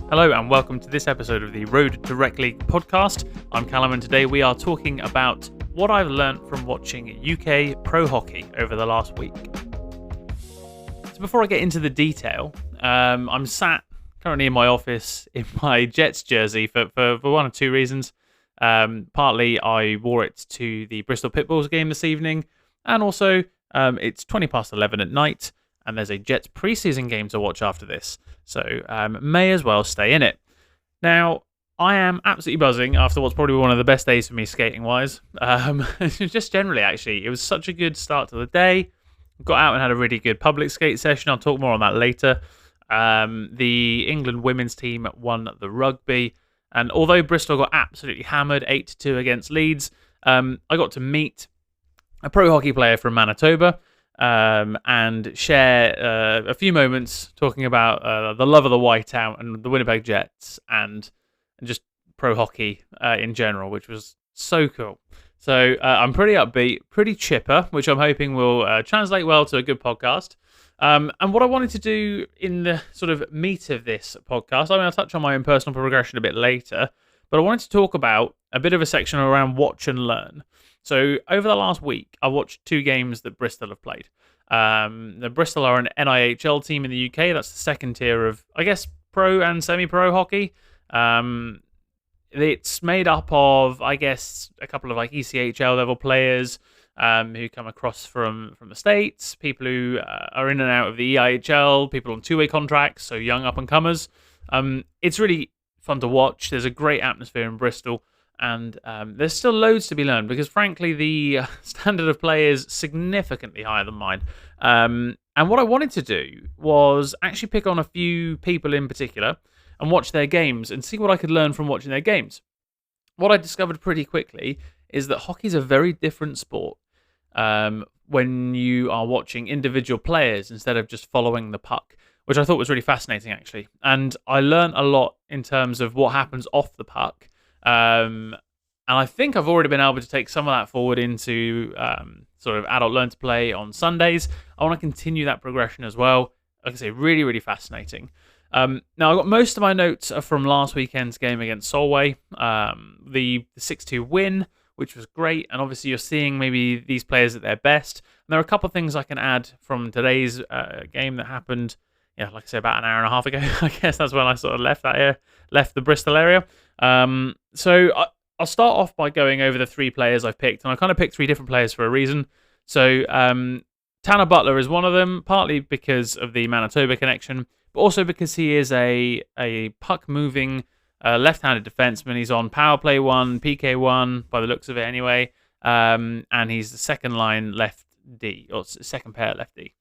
Hello and welcome to this episode of the Road to Rec League podcast. I'm Callum and today we are talking about what I've learnt from watching UK pro hockey over the last week. So before I get into the detail, I'm sat currently in my office in my Jets jersey for one of two reasons. Partly I wore it to the Bristol Pitbulls game this evening, and also it's 20 past 11 at night and there's a Jets preseason game to watch after this. So may as well stay in it. Now, I am absolutely buzzing after what's probably one of the best days for me skating-wise. Just generally, actually. It was such a good start to the day. Got out and had a really good public skate session. I'll talk more on that later. The England women's team won the rugby. And although Bristol got absolutely hammered 8-2 against Leeds, I got to meet a pro hockey player from Manitoba. And share a few moments talking about the love of the whiteout and the Winnipeg Jets and just pro hockey in general, which was so cool. So I'm pretty upbeat, pretty chipper, which I'm hoping will translate well to a good podcast. And what I wanted to do in the sort of meat of this podcast, I'll touch on my own personal progression a bit later, but I wanted to talk about a bit of a section around watch and learn. So over the last week, I watched two games that Bristol have played. The Bristol are an NIHL team in the UK. That's the second tier of, I guess, pro and semi-pro hockey. It's made up of, I guess, a couple of like ECHL level players who come across from the States, people who are in and out of the EIHL, people on two-way contracts, so young up-and-comers. It's really fun to watch. There's a great atmosphere in Bristol. And there's still loads to be learned because, frankly, the standard of play is significantly higher than mine. And what I wanted to do was actually pick on a few people in particular and watch their games and see what I could learn from watching their games. What I discovered pretty quickly is that hockey's a very different sport when you are watching individual players instead of just following the puck, which I thought was really fascinating, actually. And I learned a lot in terms of what happens off the puck. And I think I've already been able to take some of that forward into sort of adult learn to play on Sundays. I want to continue that progression as well. Like I say, really, really fascinating. Now, I got most of my notes are from last weekend's game against Solway, the 6-2 win, which was great. And obviously, you're seeing maybe these players at their best. And there are a couple of things I can add from today's game that happened. Yeah, like I say, about an hour and a half ago. I guess that's when I sort of left the Bristol area. So I'll start off by going over the three players I've picked, and I kind of picked three different players for a reason. So Tanner Butler is one of them, partly because of the Manitoba connection, but also because he is a puck-moving left-handed defenseman. He's on power play 1, PK 1, by the looks of it anyway, and he's the second line left D, or second pair left D.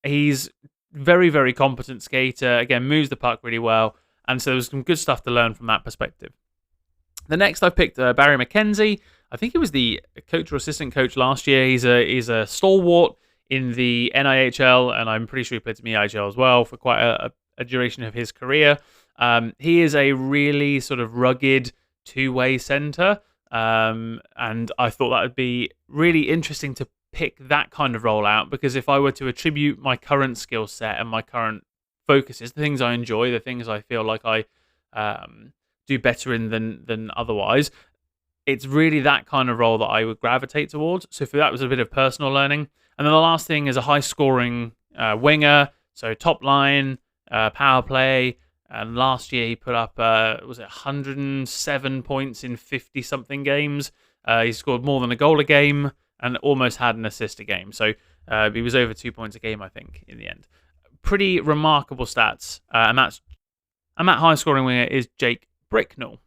He's very, very competent skater. Again, moves the puck really well. And so there was some good stuff to learn from that perspective. The next I picked Barry McKenzie. I think he was the coach or assistant coach last year. He's a stalwart in the NIHL, and I'm pretty sure he played in the EIHL as well for quite a duration of his career. He is a really sort of rugged two-way center, and I thought that would be really interesting to pick that kind of role out, because if I were to attribute my current skill set and my current focuses, the things I enjoy, the things I feel like I do better in than otherwise, it's really that kind of role that I would gravitate towards. So for that was a bit of personal learning. And then the last thing is a high-scoring winger, so top line, power play. And last year he put up, 107 points in 50-something games. He scored more than a goal a game and almost had an assist a game. So he was over 2 points a game, I think, in the end. Pretty remarkable stats. And that high-scoring winger is Jake Bricknell,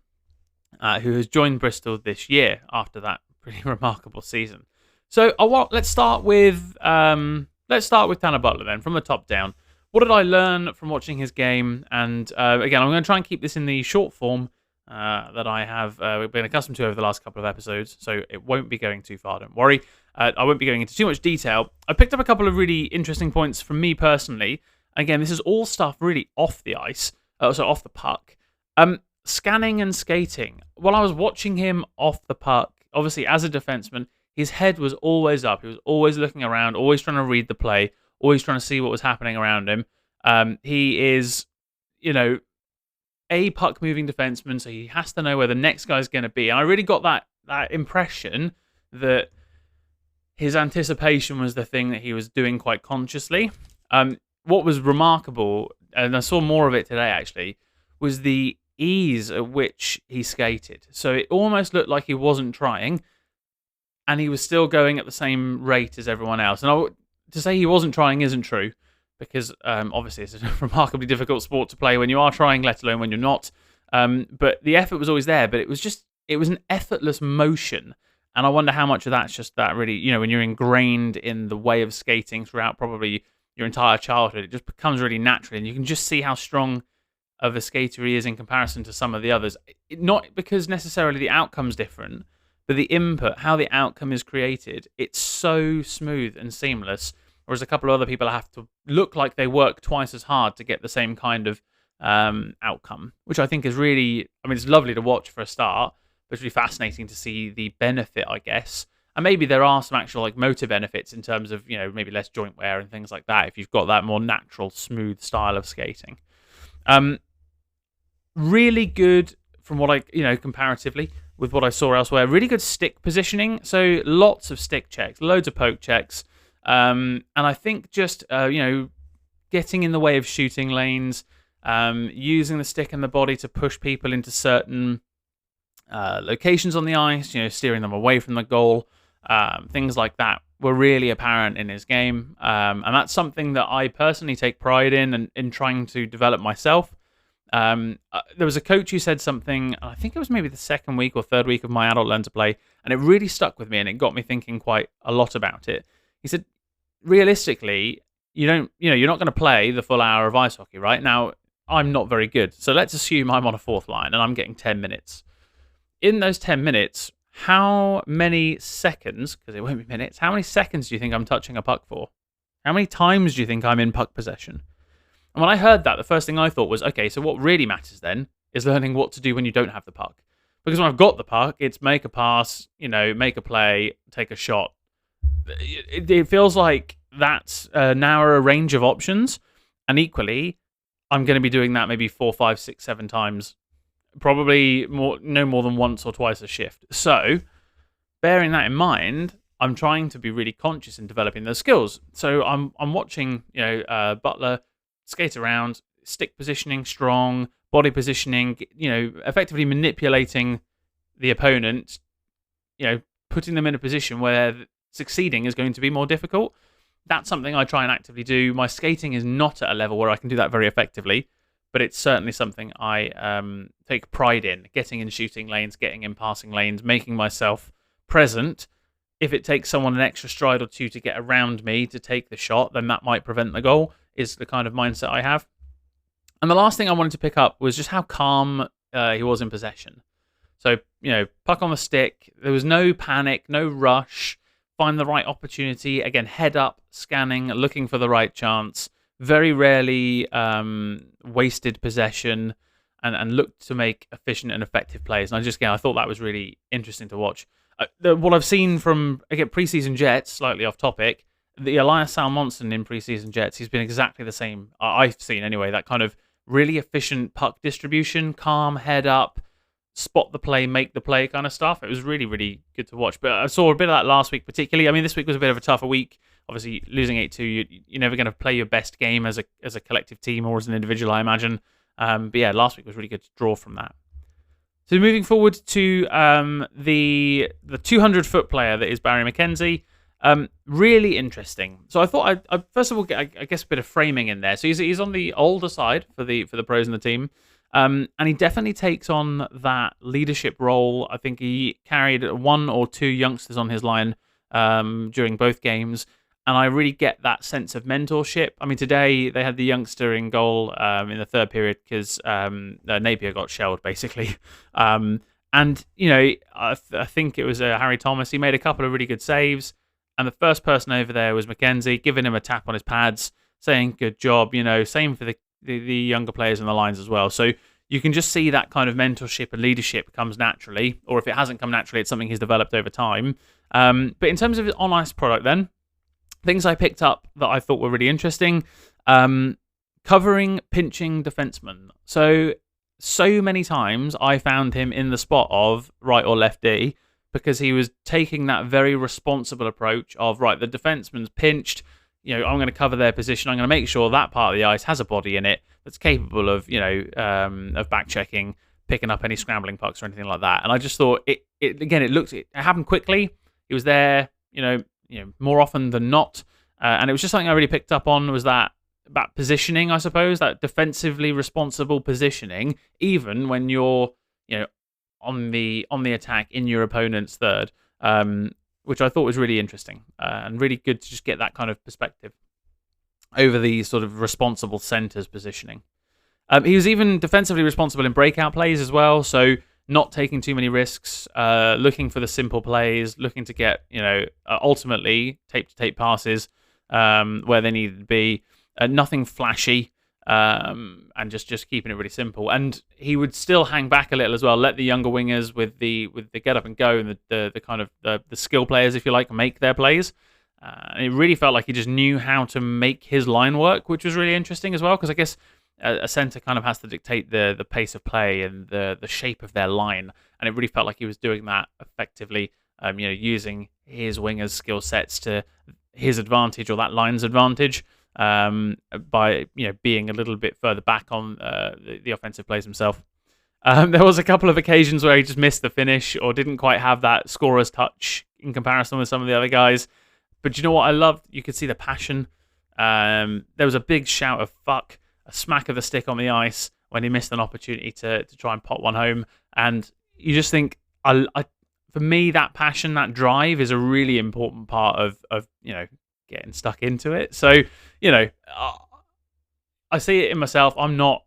who has joined Bristol this year after that pretty remarkable season. So let's start with Tanner Butler then, from the top down. What did I learn from watching his game? And again, I'm going to try and keep this in the short form that I have been accustomed to over the last couple of episodes, so it won't be going too far, don't worry. I won't be going into too much detail. I picked up a couple of really interesting points from me personally. Again, this is all stuff really off the ice, so off the puck. Scanning and skating. While I was watching him off the puck, obviously as a defenseman, his head was always up. He was always looking around, always trying to read the play, always trying to see what was happening around him. He is, a puck-moving defenseman, so he has to know where the next guy's going to be. And I really got that impression that his anticipation was the thing that he was doing quite consciously. What was remarkable, and I saw more of it today actually, was the ease at which he skated. So it almost looked like he wasn't trying, and he was still going at the same rate as everyone else. And to say he wasn't trying isn't true, because obviously it's a remarkably difficult sport to play when you are trying, let alone when you're not. But the effort was always there, but it was an effortless motion. And I wonder how much of that's just that really, when you're ingrained in the way of skating throughout probably your entire childhood, it just becomes really natural. And you can just see how strong of a skater he is in comparison to some of the others. Not because necessarily the outcome's different, but the input, how the outcome is created, it's so smooth and seamless. Whereas a couple of other people have to look like they work twice as hard to get the same kind of outcome, which I think is really, it's lovely to watch for a start, but it's really fascinating to see the benefit, I guess. And maybe there are some actual motor benefits in terms of, maybe less joint wear and things like that if you've got that more natural, smooth style of skating. Really good from what I, comparatively with what I saw elsewhere, really good stick positioning. So lots of stick checks, loads of poke checks. And I think just, getting in the way of shooting lanes, using the stick and the body to push people into certain locations on the ice, steering them away from the goal, things like that were really apparent in his game. And that's something that I personally take pride in and in trying to develop myself. There was a coach who said something, I think it was maybe the second week or third week of my adult learn to play, and it really stuck with me and it got me thinking quite a lot about it. He said, realistically, you're not going to play the full hour of ice hockey, right? Now, I'm not very good, so let's assume I'm on a fourth line and I'm getting 10 minutes. In those 10 minutes, how many seconds, because it won't be minutes, how many seconds do you think I'm touching a puck for? How many times do you think I'm in puck possession? And when I heard that, the first thing I thought was, okay, so what really matters then is learning what to do when you don't have the puck. Because when I've got the puck, it's make a pass, make a play, take a shot. It feels like that's a narrower range of options. And equally, I'm going to be doing that maybe 4, 5, 6, 7 times. Probably no more than once or twice a shift. So, bearing that in mind, I'm trying to be really conscious in developing those skills. So I'm watching, Butler skate around, stick positioning strong, body positioning, effectively manipulating the opponent, putting them in a position where succeeding is going to be more difficult. That's something I try and actively do. My skating is not at a level where I can do that very effectively, but it's certainly something I take pride in, getting in shooting lanes, getting in passing lanes, making myself present. If it takes someone an extra stride or two to get around me to take the shot, then that might prevent the goal, is the kind of mindset I have. And the last thing I wanted to pick up was just how calm he was in possession. So, puck on the stick, there was no panic, no rush, find the right opportunity, again, head up, scanning, looking for the right chance, very rarely wasted possession, and looked to make efficient and effective plays. And I thought that was really interesting to watch. What I've seen from, again, preseason Jets, slightly off topic, the Elias Salmonson in preseason Jets, he's been exactly the same, I've seen anyway, that kind of really efficient puck distribution, calm, head up, spot the play, make the play kind of stuff. It was really, really good to watch. But I saw a bit of that last week particularly. This week was a bit of a tougher week. Obviously, losing 8-2, you're never going to play your best game as a collective team or as an individual, I imagine. But yeah, last week was really good to draw from that. So moving forward to the 200-foot player that is Barry McKenzie. Really interesting. So I thought I first of all, I guess a bit of framing in there. So he's on the older side for the pros in the team. And he definitely takes on that leadership role. I think he carried 1 or 2 youngsters on his line during both games. And I really get that sense of mentorship. Today they had the youngster in goal in the third period because Napier got shelled, basically. And, I think it was Harry Thomas. He made a couple of really good saves. And the first person over there was McKenzie, giving him a tap on his pads, saying, good job. Same for the younger players in the lines as well. So you can just see that kind of mentorship and leadership comes naturally. Or if it hasn't come naturally, it's something he's developed over time. But in terms of his on-ice product then, things I picked up that I thought were really interesting. Covering pinching defensemen. So so many times I found him in the spot of right or left D, because he was taking that very responsible approach of, right, the defenseman's pinched, I'm going to cover their position. I'm going to make sure that part of the ice has a body in it that's capable of, of back checking, picking up any scrambling pucks or anything like that. And I just thought it happened quickly. He was there, more often than not. And it was just something I really picked up on, was that about positioning, I suppose, that defensively responsible positioning, even when you're, on the attack in your opponent's third, which I thought was really interesting and really good to just get that kind of perspective over the sort of responsible center's positioning. He was even defensively responsible in breakout plays as well, so not taking too many risks, looking for the simple plays, looking to get, ultimately tape-to-tape passes where they needed to be, nothing flashy, and just keeping it really simple. And he would still hang back a little as well, let the younger wingers with the get up and go and the kind of the skill players, if you like, make their plays. And it really felt like he just knew how to make his line work, which was really interesting as well, because I guess a center kind of has to dictate the pace of play and the shape of their line, and it really felt like he was doing that effectively, using his wingers' skill sets to his advantage, or that line's advantage, by being a little bit further back on the offensive plays himself. There was a couple of occasions where he just missed the finish or didn't quite have that scorer's touch in comparison with some of the other guys. But you know what I loved? You could see the passion. There was a big shout of fuck, a smack of the stick on the ice when he missed an opportunity to try and pot one home. And you just think, for me, that passion, that drive is a really important part of getting stuck into it. So, I see it in myself. I'm not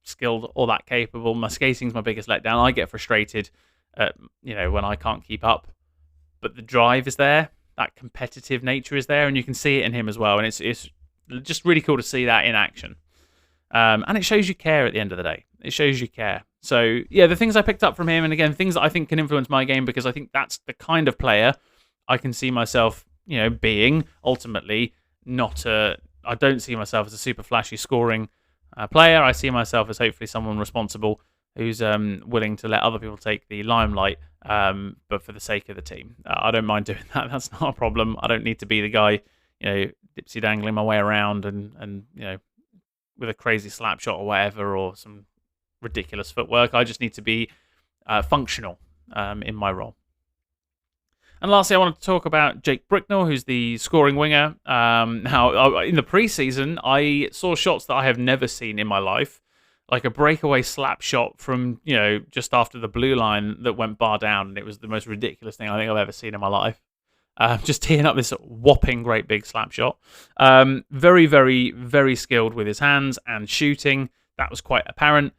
skilled or that capable. My skating's my biggest letdown. I get frustrated, when I can't keep up. But the drive is there. That competitive nature is there, and you can see it in him as well. And it's just really cool to see that in action. And it shows you care at the end of the day. It shows you care. So, yeah, the things I picked up from him, and again, things that I think can influence my game, because I think that's the kind of player I can see myself, being ultimately. I don't see myself as a super flashy scoring player. I see myself as hopefully someone responsible who's willing to let other people take the limelight, but for the sake of the team. I don't mind doing that. That's not a problem. I don't need to be the guy, dipsy dangling my way around and with a crazy slap shot or whatever, or some ridiculous footwork. I just need to be functional in my role. And lastly, I want to talk about Jake Bricknell, who's the scoring winger. Now, in the preseason, I saw shots that I have never seen in my life, like a breakaway slap shot from, just after the blue line that went bar down, and it was the most ridiculous thing I think I've ever seen in my life. Just teeing up this whopping great big slap shot. Very, very, very skilled with his hands and shooting. That was quite apparent.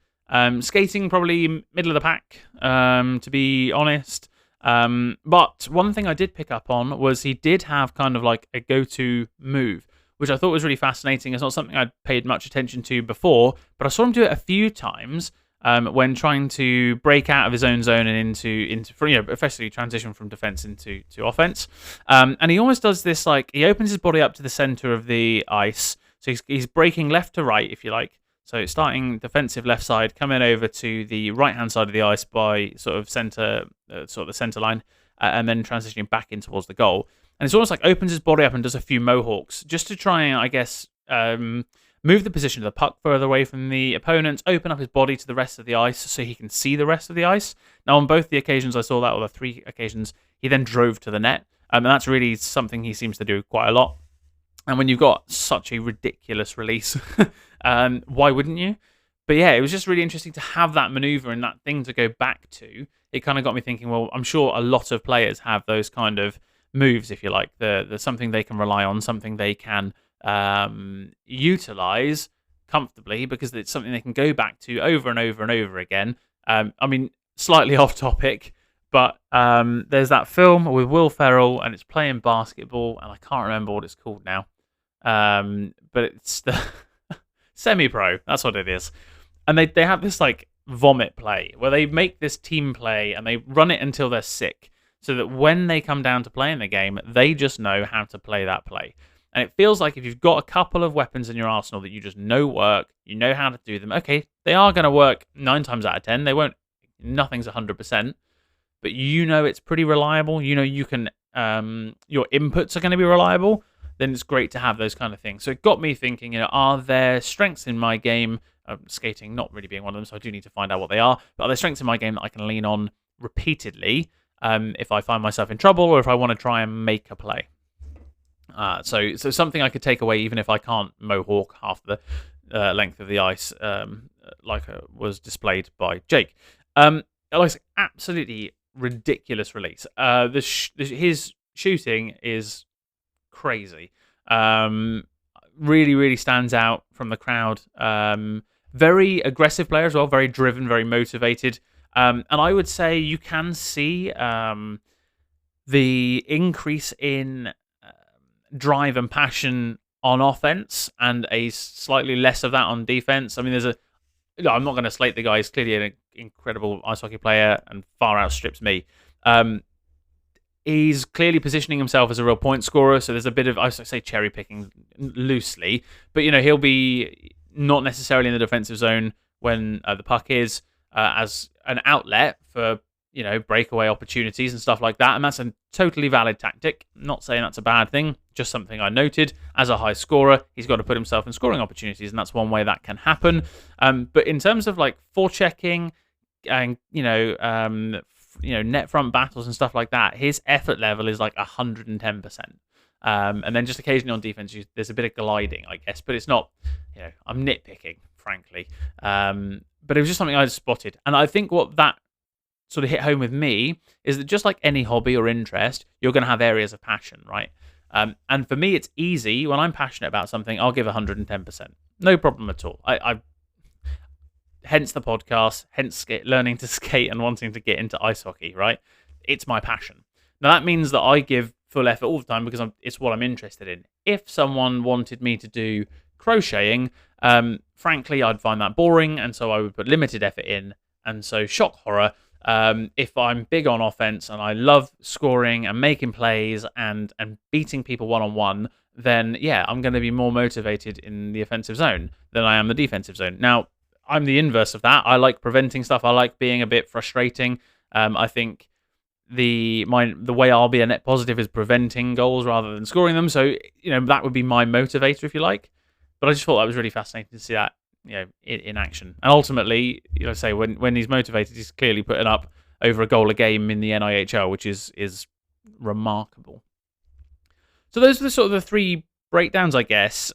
Skating probably middle of the pack, to be honest. But one thing I did pick up on was he did have kind of like a go-to move, which I thought was really fascinating. It's not something I'd paid much attention to before, but I saw him do it a few times when trying to break out of his own zone and into effectively transition from defense into offense. And he almost does this, like, he opens his body up to the center of the ice. So he's breaking left to right, if you like. So starting defensive left side, coming over to the right-hand side of the ice by sort of the center line, and then transitioning back in towards the goal. And it's almost like opens his body up and does a few mohawks just to try and, I guess, move the position of the puck further away from the opponents, open up his body to the rest of the ice so he can see the rest of the ice. Now, on both the occasions I saw that, or the 3 occasions, he then drove to the net. And that's really something he seems to do quite a lot. And when you've got such a ridiculous release, why wouldn't you? But yeah, it was just really interesting to have that maneuver and that thing to go back to. It kind of got me thinking, well, I'm sure a lot of players have those kind of moves, if you like. The something they can rely on, something they can utilize comfortably, because it's something they can go back to over and over and over again. I mean, slightly off topic, but there's that film with Will Ferrell, and it's playing basketball, and I can't remember what it's called now. But it's the Semi-Pro, that's what it is. And they have this like vomit play where they make this team play and they run it until they're sick, so that when they come down to play in the game, they just know how to play that play. And it feels like if you've got a couple of weapons in your arsenal that you just know work, you know how to do them. Okay, they are going to work 9 times out of 10. They won't. Nothing's 100%, but you know it's pretty reliable. You know you can. Your inputs are going to be reliable. Then it's great to have those kind of things. So it got me thinking. Are there strengths in my game? Skating not really being one of them, so I do need to find out what they are. But are there strengths in my game that I can lean on repeatedly if I find myself in trouble or if I want to try and make a play? So something I could take away even if I can't mohawk half the length of the ice like was displayed by Jake. Like absolutely ridiculous release. His shooting is crazy. Really, really stands out from the crowd. Very aggressive player as well, very driven, very motivated. And I would say you can see the increase in drive and passion on offense and a slightly less of that on defense. I mean, I'm not going to slate the guy. He's clearly an incredible ice hockey player and far outstrips me. He's clearly positioning himself as a real point scorer, so there's a bit of, I say cherry picking loosely, but he'll be not necessarily in the defensive zone when the puck is as an outlet for breakaway opportunities and stuff like that, and that's a totally valid tactic. Not saying that's a bad thing, just something I noted. As a high scorer, he's got to put himself in scoring opportunities, and that's one way that can happen. But in terms of like forechecking and net front battles and stuff like that, his effort level is like 110%. And then just occasionally on defense, there's a bit of gliding, I guess, but it's not. I'm nitpicking, frankly. But it was just something I spotted, and I think what that sort of hit home with me is that just like any hobby or interest, you're going to have areas of passion, right? And for me, it's easy. When I'm passionate about something, I'll give 110%. No problem at all. I hence the podcast, hence learning to skate and wanting to get into ice hockey, right? It's my passion. Now, that means that I give full effort all the time because it's what I'm interested in. If someone wanted me to do crocheting, frankly, I'd find that boring, and so I would put limited effort in. And so, shock horror, if I'm big on offense and I love scoring and making plays and beating people one-on-one, then yeah, I'm going to be more motivated in the offensive zone than I am the defensive zone. Now, I'm the inverse of that. I like preventing stuff. I like being a bit frustrating. I think the way I'll be a net positive is preventing goals rather than scoring them. So that would be my motivator, if you like. But I just thought that was really fascinating to see that in action. And ultimately, say when he's motivated, he's clearly putting up over a goal a game in the NIHL, which is remarkable. So those are the sort of the three breakdowns, I guess.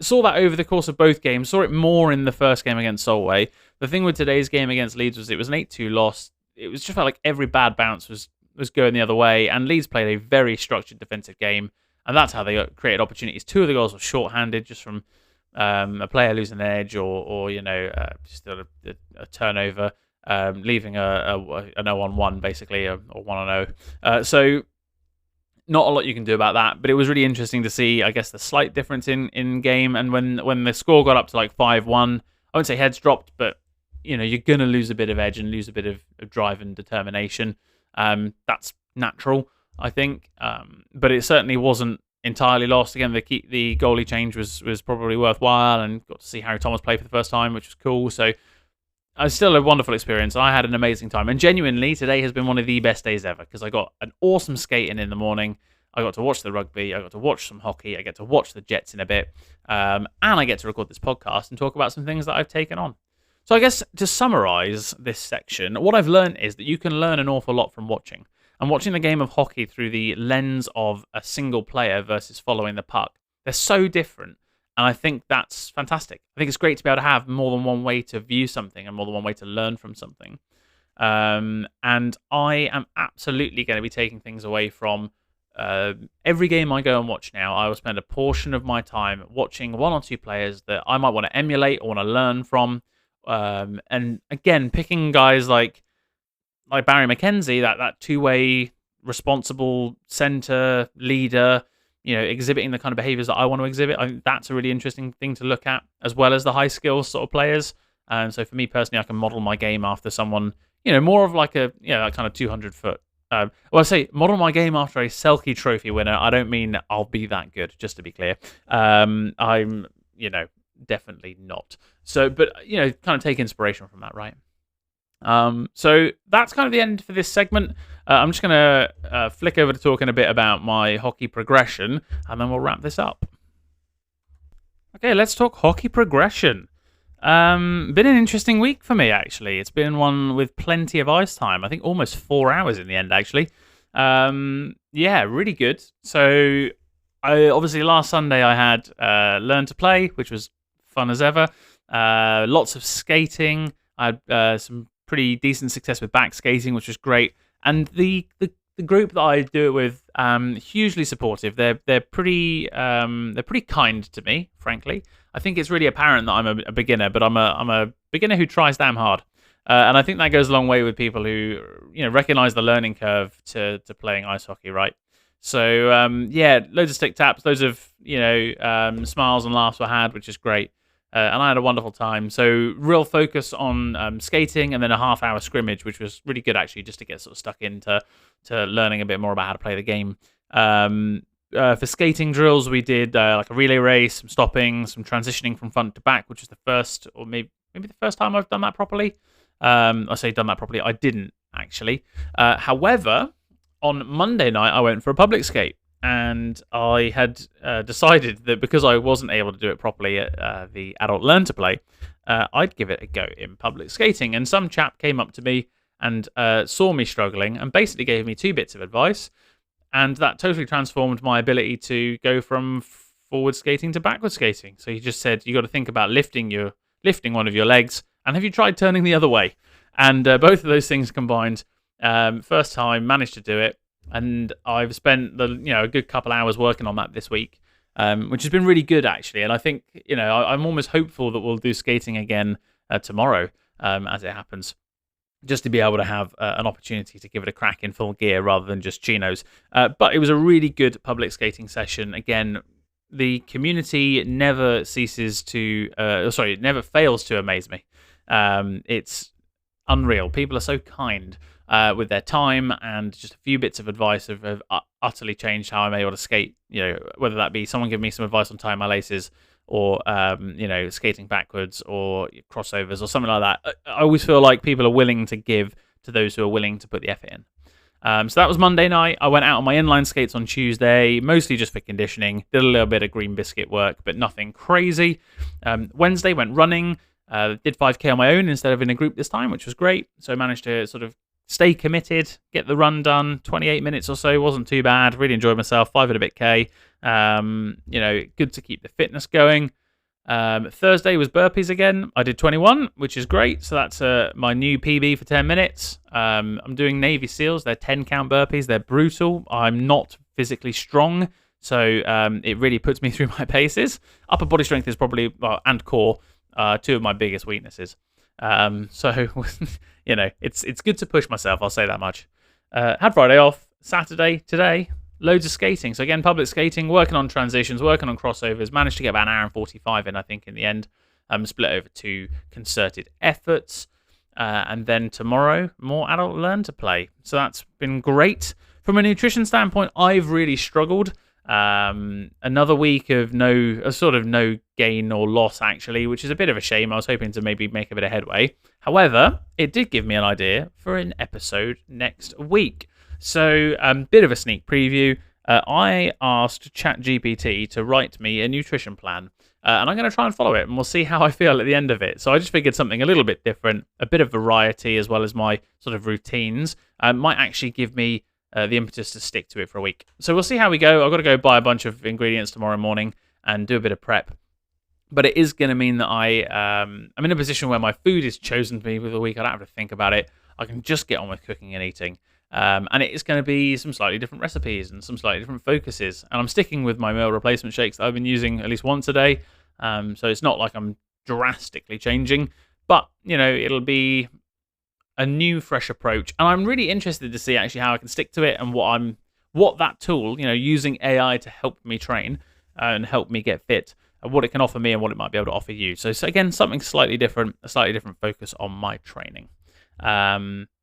Saw that over the course of both games. Saw it more in the first game against Solway. The thing with today's game against Leeds was it was an 8-2 loss. It was just felt like every bad bounce was going the other way, and Leeds played a very structured defensive game, and that's how they created opportunities. 2 of the goals were short-handed, just from a player losing an edge or just a turnover, leaving an 0-on-1 basically, or 1-on-0. So not a lot you can do about that, but it was really interesting to see, I guess, the slight difference in game. And when the score got up to like 5-1, I wouldn't say heads dropped, but you're going to lose a bit of edge and lose a bit of drive and determination. That's natural, I think, but it certainly wasn't entirely lost. Again, the goalie change was probably worthwhile, and got to see Harry Thomas play for the first time, which was cool. So it was still a wonderful experience. I had an amazing time. And genuinely, today has been one of the best days ever because I got an awesome skating in the morning. I got to watch the rugby. I got to watch some hockey. I get to watch the Jets in a bit. And I get to record this podcast and talk about some things that I've taken on. So I guess to summarize this section, what I've learned is that you can learn an awful lot from watching. And watching the game of hockey through the lens of a single player versus following the puck. They're so different. And I think that's fantastic. I think it's great to be able to have more than one way to view something and more than one way to learn from something. And I am absolutely going to be taking things away from every game I go and watch now. I will spend a portion of my time watching 1 or 2 players that I might want to emulate or want to learn from. And again, picking guys like Barry McKenzie, that 2-way responsible center leader, exhibiting the kind of behaviors that I want to exhibit. I think that's a really interesting thing to look at, as well as the high skills sort of players. And so for me personally, I can model my game after someone, more of like that kind of 200-foot Well, I say model my game after a Selkie Trophy winner. I don't mean I'll be that good, just to be clear. I'm, definitely not. So, but, kind of take inspiration from that, right? So that's kind of the end for this segment. I'm just going to flick over to talking a bit about my hockey progression, and then we'll wrap this up. Okay, let's talk hockey progression. Been an interesting week for me, actually. It's been one with plenty of ice time. I think almost 4 hours in the end, actually. Yeah, really good. So, obviously last Sunday I had Learn to Play, which was fun as ever. Lots of skating. I had some pretty decent success with back skating, which was great. And the group that I do it with, hugely supportive. They're pretty kind to me, frankly. I think it's really apparent that I'm a beginner, but I'm a beginner who tries damn hard, and I think that goes a long way with people who recognize the learning curve to playing ice hockey, right? So yeah, loads of stick taps, loads of smiles and laughs were had, which is great. And I had a wonderful time. So real focus on skating, and then a half-hour scrimmage, which was really good actually, just to get sort of stuck into learning a bit more about how to play the game. For skating drills, we did like a relay race, some stopping, some transitioning from front to back, which is the first, or maybe the first time I've done that properly. I say done that properly. I didn't actually. However, on Monday night, I went for a public skate. And I had decided that because I wasn't able to do it properly at the Adult Learn to Play, I'd give it a go in public skating. And some chap came up to me and saw me struggling and basically gave me 2 bits of advice. And that totally transformed my ability to go from forward skating to backward skating. So he just said, you got to think about lifting one of your legs. And have you tried turning the other way? And both of those things combined, first time, managed to do it. And I've spent a good couple hours working on that this week, which has been really good actually. And I think I'm almost hopeful that we'll do skating again tomorrow, as it happens, just to be able to have an opportunity to give it a crack in full gear rather than just chinos. But it was a really good public skating session. Again, the community never never fails to amaze me. It's unreal. People are so kind. With their time, and just a few bits of advice have utterly changed how I'm able to skate. Whether that be someone giving me some advice on tying my laces, or skating backwards, or crossovers, or something like that. I always feel like people are willing to give to those who are willing to put the effort in. So that was Monday night. I went out on my inline skates on Tuesday, mostly just for conditioning. Did a little bit of green biscuit work, but nothing crazy. Wednesday went running. Did 5K on my own instead of in a group this time, which was great. So I managed to sort of stay committed, get the run done, 28 minutes or so, wasn't too bad, really enjoyed myself, 5 and a bit K, good to keep the fitness going. Thursday was burpees again, I did 21, which is great, so that's my new PB for 10 minutes. I'm doing Navy SEALs, they're 10 count burpees, they're brutal, I'm not physically strong, so it really puts me through my paces. Upper body strength is probably, and core, 2 of my biggest weaknesses. So it's good to push myself, I'll say that much. Had Friday off. Saturday, today, loads of skating. So again, public skating, working on transitions, working on crossovers, managed to get about an hour and 45 in, I think, in the end. Split over 2 concerted efforts. And then tomorrow, more Adult Learn to Play. So that's been great. From a nutrition standpoint, I've really struggled. Another week of no gain or loss, actually, which is a bit of a shame. I was hoping to maybe make a bit of headway. However, it did give me an idea for an episode next week. So, bit of a sneak preview. I asked ChatGPT to write me a nutrition plan, and I'm going to try and follow it, and we'll see how I feel at the end of it. So I just figured something a little bit different, a bit of variety, as well as my sort of routines, might actually give me the impetus to stick to it for a week. So we'll see how we go. I've got to go buy a bunch of ingredients tomorrow morning and do a bit of prep. But it is going to mean that I'm in a position where my food is chosen for me for the week. I don't have to think about it. I can just get on with cooking and eating. And it is going to be some slightly different recipes and some slightly different focuses. And I'm sticking with my meal replacement shakes that I've been using at least once a day. So it's not like I'm drastically changing. But, it'll be a new, fresh approach. And I'm really interested to see actually how I can stick to it and what that tool, using AI to help me train and help me get fit, what it can offer me and what it might be able to offer you. So again, something slightly different, a slightly different focus on my training.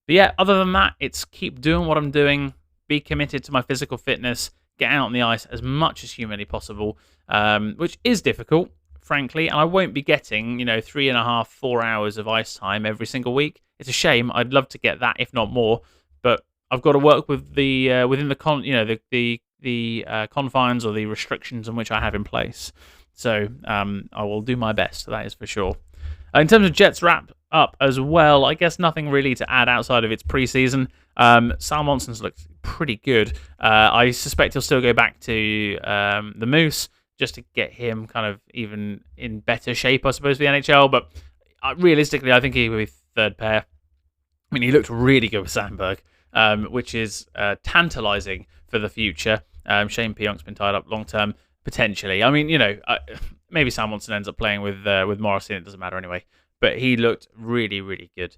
But yeah, other than that, it's keep doing what I'm doing, be committed to my physical fitness, get out on the ice as much as humanly possible, which is difficult, frankly. And I won't be getting, 3.5, 4 hours of ice time every single week. It's a shame. I'd love to get that, if not more. But I've got to work with the within the confines or the restrictions in which I have in place. So I will do my best. That is for sure. In terms of Jets wrap up as well, I guess nothing really to add outside of its preseason. Sal Monson's looked pretty good. I suspect he'll still go back to the Moose just to get him kind of even in better shape, I suppose, for the NHL. But realistically, I think he will be third pair. I mean, he looked really good with Sandberg, which is tantalising for the future. Shane Pionk's been tied up long term, potentially. I mean, maybe Sam Monson ends up playing with Morrissey, and it doesn't matter anyway. But he looked really, really good.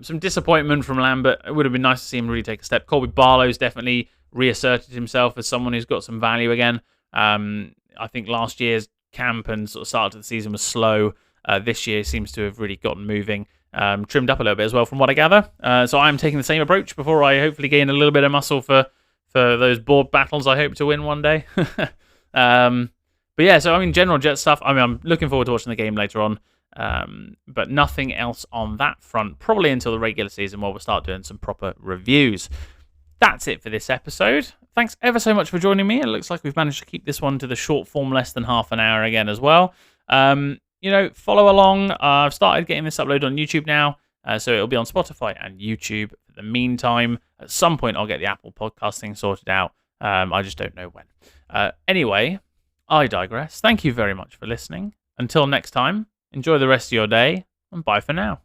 Some disappointment from Lambert. It would have been nice to see him really take a step. Colby Barlow's definitely reasserted himself as someone who's got some value again. I think last year's camp and sort of start of the season was slow. This year seems to have really gotten moving. Trimmed up a little bit as well from what I gather. So I'm taking the same approach before I hopefully gain a little bit of muscle for those board battles I hope to win one day. But yeah, so I mean, general Jet stuff. I mean, I'm looking forward to watching the game later on. But nothing else on that front, probably until the regular season where we'll start doing some proper reviews. That's it for this episode. Thanks ever so much for joining me. It looks like we've managed to keep this one to the short form, less than half an hour again as well. Follow along. I've started getting this uploaded on YouTube now, so it'll be on Spotify and YouTube. For the meantime, at some point, I'll get the Apple podcasting sorted out. I just don't know when. Anyway, I digress. Thank you very much for listening. Until next time, enjoy the rest of your day, and bye for now.